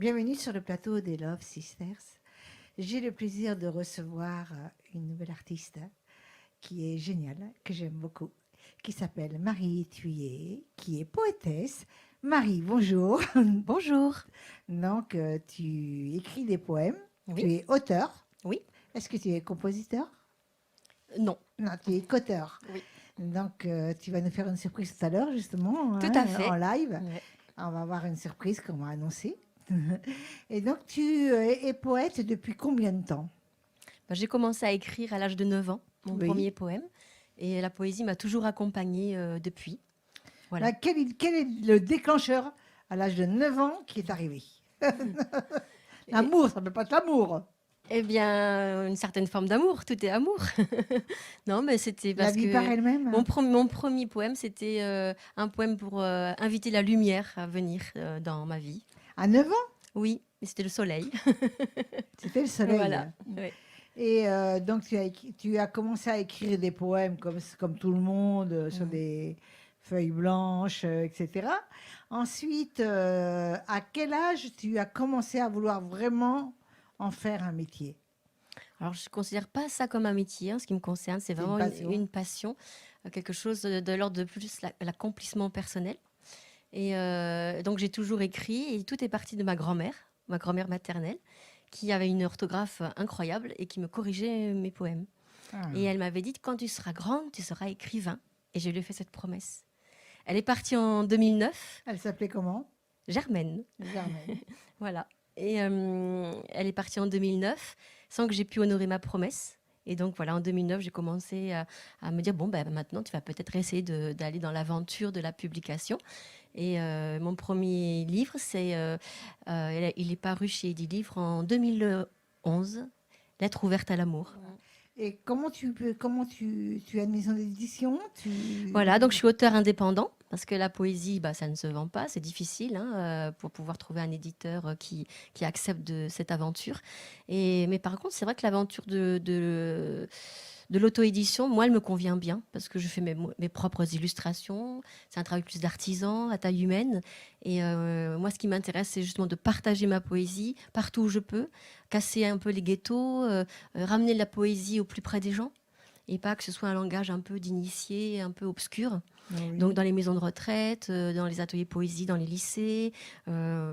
Bienvenue sur le plateau des Love Sisters. J'ai le plaisir de recevoir une nouvelle artiste qui est géniale, que j'aime beaucoup, qui s'appelle Marie Thuyer, qui est poétesse. Marie, bonjour. Bonjour. Donc, tu écris des poèmes, Oui, tu es auteur. oui, Est-ce que tu es compositeur? non, Non, tu es qu'auteur. oui, Donc, tu vas nous faire une surprise tout à l'heure, justement, tout à en fait. live. Ouais. On va avoir une surprise qu'on va annoncer. Et donc, tu es poète depuis combien de temps? J'ai commencé à écrire à l'âge de 9 ans, mon Oui. premier poème, et la poésie m'a toujours accompagnée depuis. Bah, Voilà. quel est le déclencheur à l'âge de 9 ans qui est arrivé? Et- L'amour, ça ne peut pas être l'amour. Eh bien, une certaine forme d'amour, tout est amour. Non, mais c'était La parce vie par que elle-même. mon premier poème, c'était un poème pour inviter la lumière à venir dans ma vie. À 9 ans, Oui, et c'était le soleil. c'était le soleil. Voilà. Ouais. Et donc, tu as commencé à écrire des poèmes comme tout le monde, sur Mm. des feuilles blanches, etc. Ensuite, à quel âge tu as commencé à vouloir vraiment en faire un métier? Alors, je ne considère pas ça comme un métier, en ce qui me concerne. C'est C'est une vraiment passion. une passion, quelque chose de l'ordre de plus l'accomplissement personnel. Et donc, j'ai toujours écrit et tout est parti de ma grand-mère maternelle, qui avait une orthographe incroyable et qui me corrigeait mes poèmes. Et Ah. elle m'avait dit, quand tu seras grande, tu seras écrivain. Et je lui ai fait cette promesse. Elle est partie en 2009, Elle s'appelait comment? Germaine. Germaine. Voilà. Et elle est partie en 2009 sans que j'ai pu honorer ma promesse. Et donc voilà, en 2009, j'ai commencé à me dire, bon, ben, maintenant, tu vas peut-être essayer d'aller dans l'aventure de la publication. Et mon premier livre, il est paru chez Eddy Livre en 2011, Lettre ouverte à l'amour. Et tu as une maison d'édition? Voilà, donc je Tu... suis auteur indépendant, parce que la poésie, bah, ça ne se vend pas, c'est difficile hein, pour pouvoir trouver un éditeur qui accepte cette aventure. Mais par contre, c'est vrai que l'aventure de l'auto-édition, moi, elle me convient bien, parce que je fais mes propres illustrations, c'est un travail plus d'artisan, à taille humaine. Et moi, ce qui m'intéresse, c'est justement de partager ma poésie partout où je peux, casser un peu les ghettos, ramener la poésie au plus près des gens et pas que ce soit un langage un peu d'initié, un peu obscur. Donc Oui. dans les maisons de retraite, dans les ateliers poésie, dans les lycées,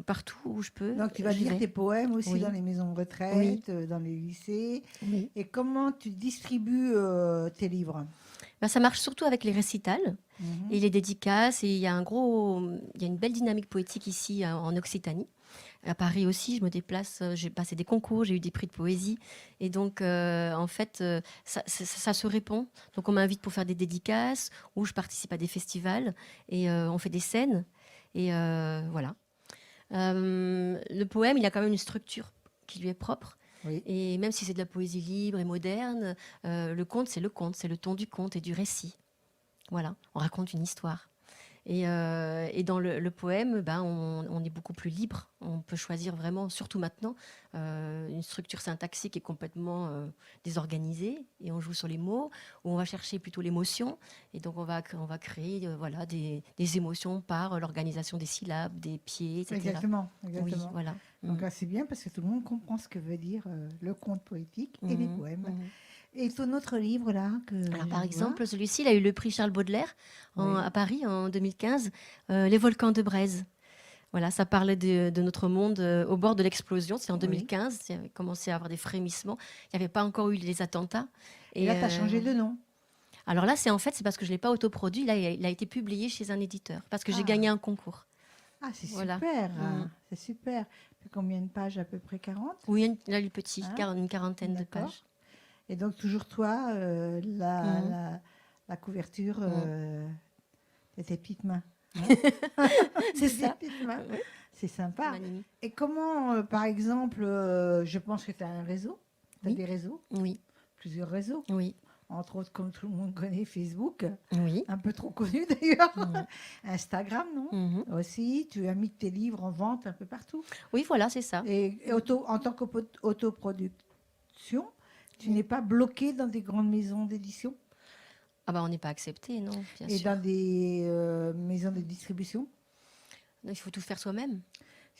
partout où je peux, Donc tu vas j'y lire vais. tes poèmes aussi dans Oui, les maisons de oui, retraite, dans les lycées. oui. Et comment tu distribues tes livres? Ben, ça marche surtout avec les récitals Mhm. et les dédicaces. Et il y a une belle dynamique poétique ici en Occitanie. À Paris aussi, je me déplace, j'ai passé des concours, j'ai eu des prix de poésie. Et donc, en fait, ça se répond. Donc, on m'invite pour faire des dédicaces ou je participe à des festivals et on fait des scènes. Et voilà. Le poème, il a quand même une structure qui lui est propre. Oui, Et même si c'est de la poésie libre et moderne, le conte, c'est le ton du conte et du récit. Voilà, on raconte une histoire. Et dans le poème, ben, on est beaucoup plus libre. On peut choisir vraiment, surtout maintenant, une structure syntaxique qui est complètement désorganisée. Et on joue sur les mots, ou on va chercher plutôt l'émotion. Et donc on va créer voilà, des émotions par l'organisation des syllabes, des pieds, etc. exactement, Oui, exactement. voilà. Donc Mhm. là, c'est bien parce que tout le monde comprend ce que veut dire le conte poétique et les Mhm. poèmes. Mhm. Et ton autre livre là que Alors, je par vois, exemple, celui-ci, il a eu le prix Charles Baudelaire oui, à Paris en 2015, Les volcans de Braise. Voilà, ça parlait de notre monde au bord de l'explosion. C'est en oui. 2015, il avait commencé à avoir des frémissements. Il n'y avait pas encore eu les attentats. Et Et là, tu as changé de nom. alors là, c'est parce que je ne l'ai pas autoproduit. Là, il a été publié chez un éditeur, parce que j'ai Ah, gagné un concours. ah c'est Voilà. super, Mm. c'est super. Puis combien de pages? À peu près 40, Oui, là, le petit, hein? une quarantaine de D'accord. pages. Et donc, toujours toi, Mm. la couverture Mm. de tes petites mains. Hein. C'est De tes ça. petites mains. Oui, C'est c'est sympa. Manini. Et comment, par exemple, je pense que tu as un réseau, tu as Oui, des réseaux, oui, plusieurs réseaux, oui, entre autres, comme tout le monde connaît, Facebook, oui. un peu trop connu d'ailleurs, Mm. Instagram, non? Mhm. Aussi, tu as mis tes livres en vente un peu partout. Oui, voilà, c'est ça. Et en tant qu'autoproduction, tu Oui. n'es pas bloqué dans des grandes maisons d'édition Ah bah, on n'est pas accepté, non, bien et dans sûr. des maisons de distribution. Il faut tout faire soi-même.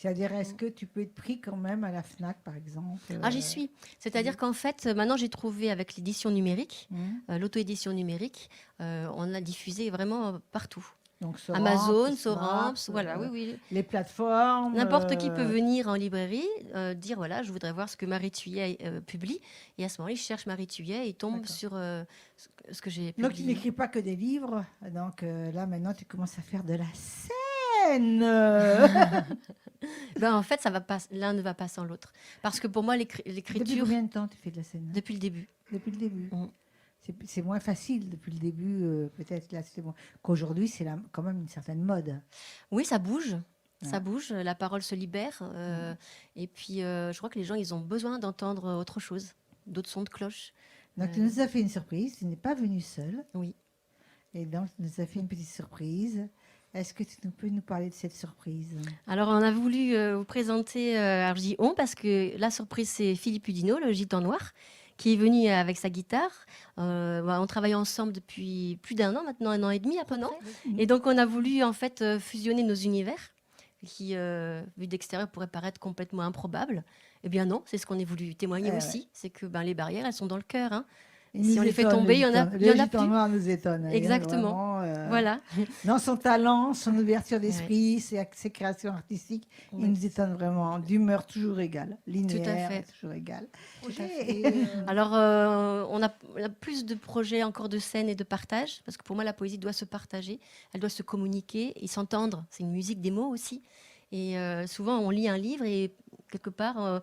C'est-à-dire, est-ce que tu peux être pris quand même à la FNAC, par exemple Ah, j'y suis. C'est-à-dire qu'en fait, maintenant, j'ai trouvé avec l'édition numérique, l'auto-édition numérique, on a diffusé vraiment partout. Donc, Soramps, Amazon, Smart, Soramps, voilà, oui. les plateformes. N'importe qui peut venir en librairie, dire voilà, je voudrais voir ce que Marie Thuillet publie. Et à ce moment-là, il cherche Marie Thuillet et il tombe sur ce que j'ai publié. Donc, tu n'écris pas que des livres. Donc, là, maintenant, tu commences à faire de la scène. En fait, l'un ne va pas sans l'autre. Parce que pour moi, l'écriture... Depuis combien de temps tu fais de la scène? Depuis le début. Depuis le début. C'est moins facile depuis le début, peut-être là, c'est bon. Qu'aujourd'hui, c'est quand même une certaine mode. Oui, ça bouge. Ça bouge, la parole se libère. Et puis, je crois que les gens, ils ont besoin d'entendre autre chose, d'autres sons de cloche. Donc, tu nous as fait une surprise. Tu n'es pas venue seule. Oui. Et donc, tu nous as fait une petite surprise. Est-ce que tu peux nous parler de cette surprise? Alors, on a voulu vous présenter, alors je dis on, parce que la surprise, c'est Philippe Udinot, le gitan noir, qui est venu avec sa guitare. On travaille ensemble depuis plus d'un an, maintenant 1 an et demi à peu près. Et donc, on a voulu en fait fusionner nos univers, qui, vu d'extérieur, pourraient paraître complètement improbables. Eh bien non, c'est ce qu'on a voulu témoigner aussi. C'est que les barrières, elles sont dans le cœur. Hein. Si on les fait tomber, il y en a plus. Le gitan noir nous étonne. Exactement. Voilà. Dans son talent, son ouverture d'esprit, ses créations artistiques, il nous étonne vraiment. D'humeur toujours égale, linéaire, toujours égale. Alors, on a plus de projets encore de scène et de partage, parce que pour moi, la poésie doit se partager, elle doit se communiquer et s'entendre. C'est une musique des mots aussi. Et souvent, on lit un livre et quelque part,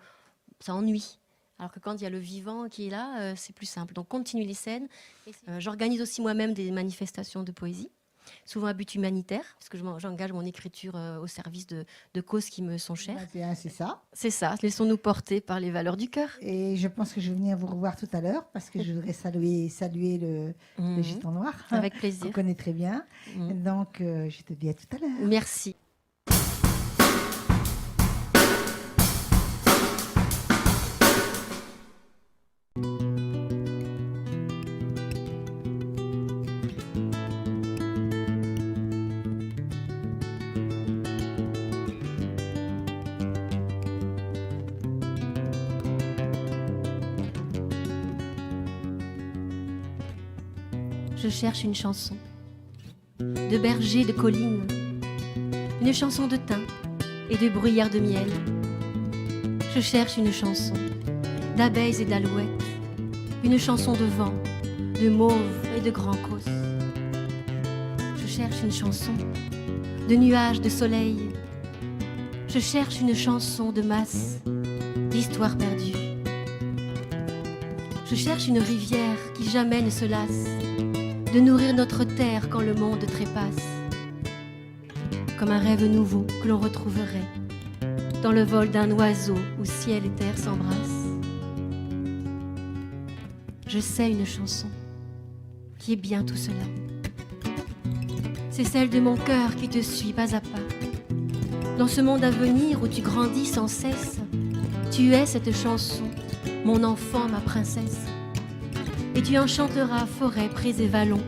ça ennuie. Alors que quand il y a le vivant qui est là, c'est plus simple. Donc, continue les scènes. J'organise aussi moi-même des manifestations de poésie, souvent à but humanitaire, parce que j'engage mon écriture au service de causes qui me sont chères. C'est ça. C'est ça. Laissons-nous porter par les valeurs du cœur. Et je pense que je vais venir vous revoir tout à l'heure, parce que je voudrais saluer le gitan noir. Avec plaisir. On connaît très bien. Donc, je te dis à tout à l'heure. Merci. Je cherche une chanson de berger, de collines, une chanson de thym et de bruyère de miel. Je cherche une chanson d'abeilles et d'alouettes, une chanson de vent, de mauve et de grands causse. Je cherche une chanson de nuages, de soleil. Je cherche une chanson de masse, d'histoire perdue. Je cherche une rivière qui jamais ne se lasse de nourrir notre terre quand le monde trépasse, comme un rêve nouveau que l'on retrouverait dans le vol d'un oiseau où ciel et terre s'embrassent. Je sais une chanson qui est bien tout cela. C'est celle de mon cœur qui te suit pas à pas. Dans ce monde à venir où tu grandis sans cesse, tu es cette chanson, mon enfant, ma princesse. Et tu enchanteras forêts, prés et vallons,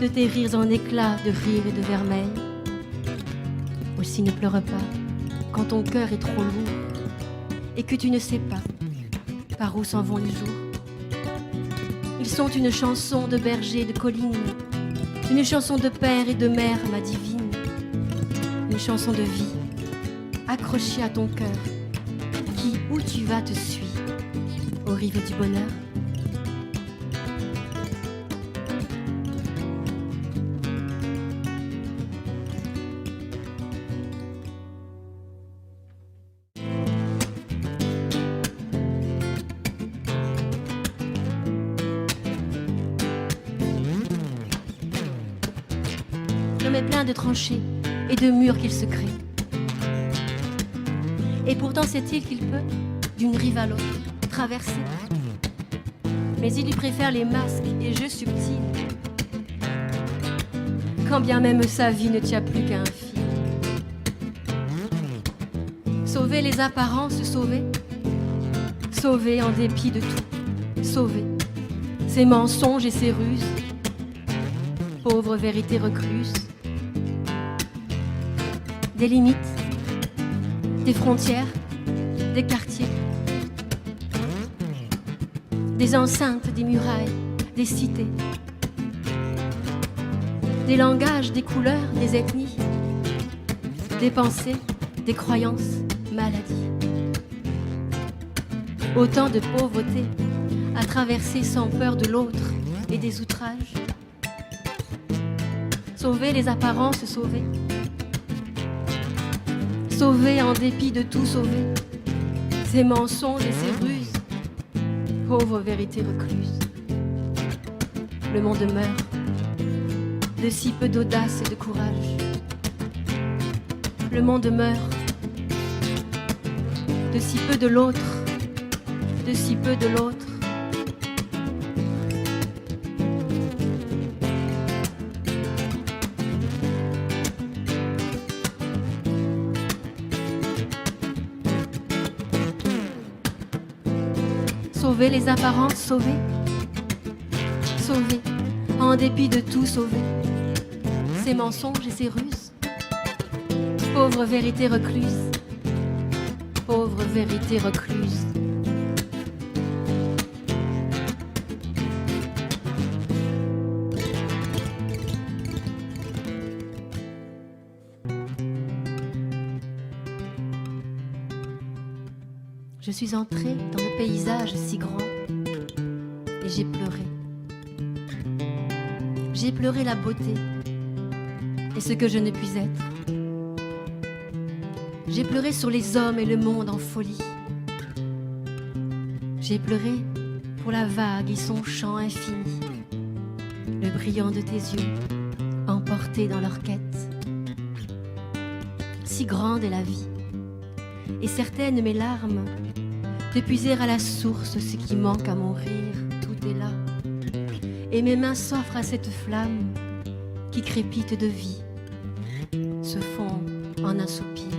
de tes rires en éclats de rire et de vermeil. Aussi ne pleure pas quand ton cœur est trop lourd et que tu ne sais pas par où s'en vont les jours. Ils sont une chanson de berger, de colline, une chanson de père et de mère, ma divine, une chanson de vie accrochée à ton cœur qui, où tu vas, te suit aux rives du bonheur. L'homme est plein de tranchées et de murs qu'il se crée. Et pourtant sait-il qu'il peut, d'une rive à l'autre, traverser. Mais il lui préfère les masques et jeux subtils, quand bien même sa vie ne tient plus qu'à un fil. Sauver les apparences, sauver en dépit de tout, sauver ses mensonges et ses ruses, pauvre vérité recluse, des limites des frontières, des quartiers, des enceintes, des murailles, des cités, des langages, des couleurs, des ethnies, des pensées, des croyances, maladies. Autant de pauvreté à traverser sans peur de l'autre et des outrages. Sauver les apparences, sauver. Sauver en dépit de tout sauver. Ces mensonges et ces ruses, pauvre vérité recluse. Le monde meurt de si peu d'audace et de courage. Le monde meurt de si peu de l'autre, de si peu de l'autre. Sauver les apparences, sauver, sauver, en dépit de tout sauver, ces mensonges et ces ruses, pauvre vérité recluse, pauvre vérité recluse. Je suis entrée dans le paysage si grand et j'ai pleuré. J'ai pleuré la beauté et ce que je ne puis être. J'ai pleuré sur les hommes et le monde en folie. J'ai pleuré pour la vague et son chant infini, le brillant de tes yeux, emportés dans leur quête. Si grande est la vie, et certaines mes larmes, de puiser à la source ce qui manque à mon rire, tout est là. Et mes mains s'offrent à cette flamme qui crépite de vie, se fond en un soupir.